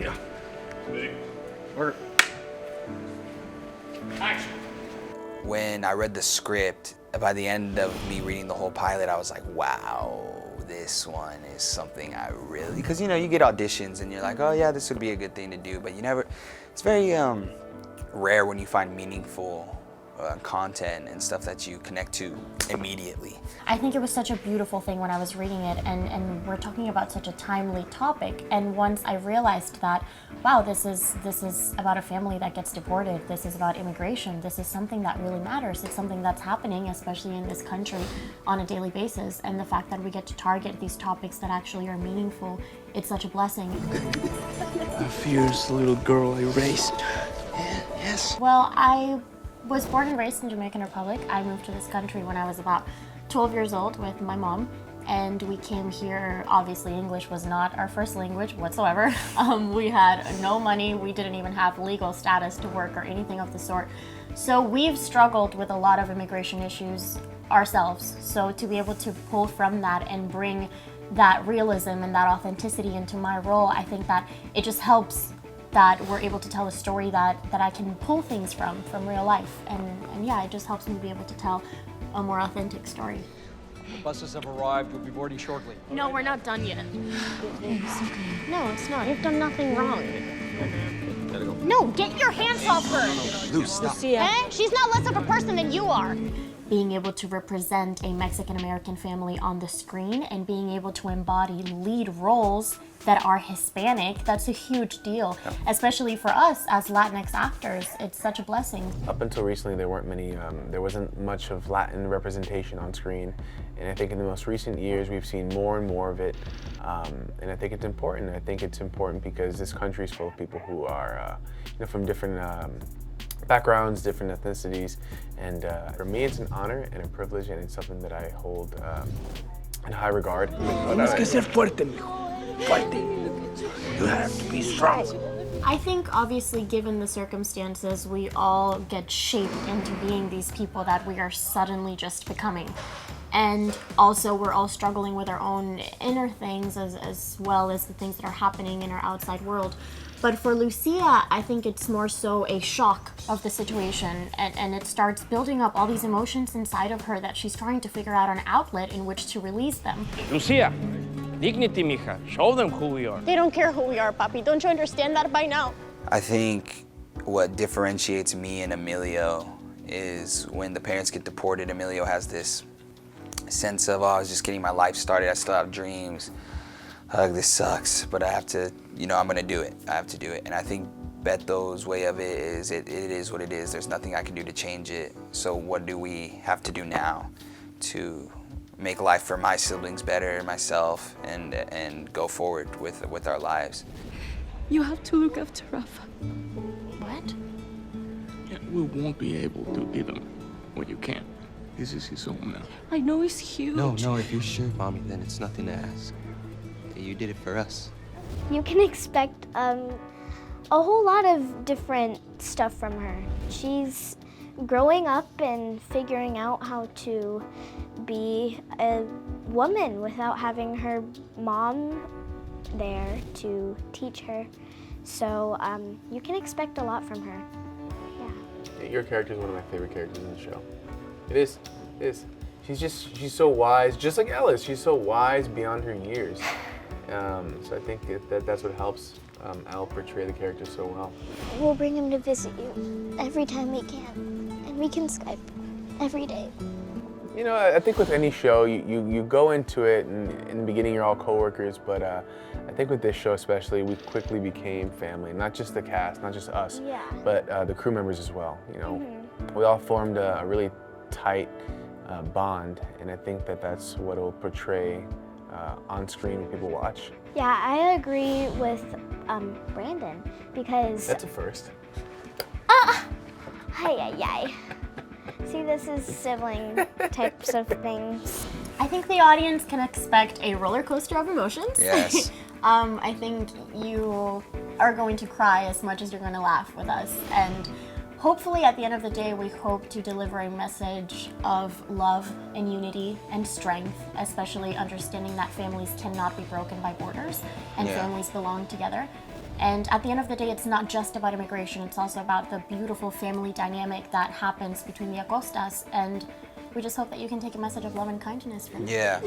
Yeah. Big. Work. Action. When I read the script, by the end of me reading the whole pilot, I was like, wow, this one is something I really, because you know, you get auditions and you're like, oh yeah, this would be a good thing to do, but you never, it's very rare when you find meaningful content and stuff that you connect to immediately. I think it was such a beautiful thing when I was reading it, and we're talking about such a timely topic, and once I realized that, wow, this is about a family that gets deported, this is about immigration, this is something that really matters, it's something that's happening, especially in this country, on a daily basis, and the fact that we get to target these topics that actually are meaningful, it's such a blessing. A fierce little girl I raised. Yeah, yes. Well, I was born and raised in Dominican Republic. I moved to this country when I was about 12 years old with my mom, and we came here. Obviously, English was not our first language whatsoever. We had no money. We didn't even have legal status to work or anything of the sort. So we've struggled with a lot of immigration issues ourselves. So to be able to pull from that and bring that realism and that authenticity into my role, I think that it just helps that we're able to tell a story that I can pull things from real life. And yeah, it just helps me be able to tell a more authentic story. The buses have arrived. We'll be boarding shortly. No, we're not done yet. No, it's not. You've done nothing wrong. No, get your hands off her! Lou, stop. Eh? She's not less of a person than you are. Being able to represent a Mexican-American family on the screen and being able to embody lead roles that are Hispanic, that's a huge deal, especially for us as Latinx actors. It's such a blessing. Up until recently, there wasn't much of Latin representation on screen, and I think in the most recent years, we've seen more and more of it, and I think it's important. I think it's important because this country is full of people who are, from different backgrounds, different ethnicities, and for me, it's an honor and a privilege, and it's something that I hold in high regard. Tienes que ser fuerte, mijo. Fuerte. You have to be strong. I think obviously given the circumstances, we all get shaped into being these people that we are suddenly just becoming. And also we're all struggling with our own inner things as well as the things that are happening in our outside world. But for Lucia, I think it's more so a shock of the situation, and it starts building up all these emotions inside of her that she's trying to figure out an outlet in which to release them. Lucia, dignity, mija. Show them who we are. They don't care who we are, Papi. Don't you understand that by now? I think what differentiates me and Emilio is when the parents get deported, Emilio has this sense of, oh, I was just getting my life started, I still have dreams. This sucks, but I have to, I'm gonna do it. I have to do it. And I think Beto's way of it is, it is what it is. There's nothing I can do to change it. So what do we have to do now to make life for my siblings better, myself, and go forward with our lives? You have to look after Rafa. What? Yeah, we won't be able to give him what you can. This is his home now. I know it's huge. No, if you're sure, Mommy, then it's nothing to ask. You did it for us. You can expect a whole lot of different stuff from her. She's growing up and figuring out how to be a woman without having her mom there to teach her. So you can expect a lot from her. Yeah. Your character is one of my favorite characters in the show. It is. She's so wise, just like Ellis. She's so wise beyond her years. So I think that's what helps Elle portray the character so well. We'll bring him to visit you every time we can, and we can Skype every day. I think with any show, you go into it, and in the beginning you're all coworkers, but I think with this show especially, we quickly became family. Not just the cast, not just us, but the crew members as well. We all formed a really tight bond, and I think that's what it'll portray on screen when people watch. Yeah, I agree with Brandon because... That's a first. Hi. See, this is sibling types of things. I think the audience can expect a roller coaster of emotions. Yes. I think you are going to cry as much as you're going to laugh with us. And hopefully at the end of the day, we hope to deliver a message of love and unity and strength, especially understanding that families cannot be broken by borders and families belong together. And at the end of the day, it's not just about immigration, it's also about the beautiful family dynamic that happens between the Acostas, and we just hope that you can take a message of love and kindness from them. Yeah.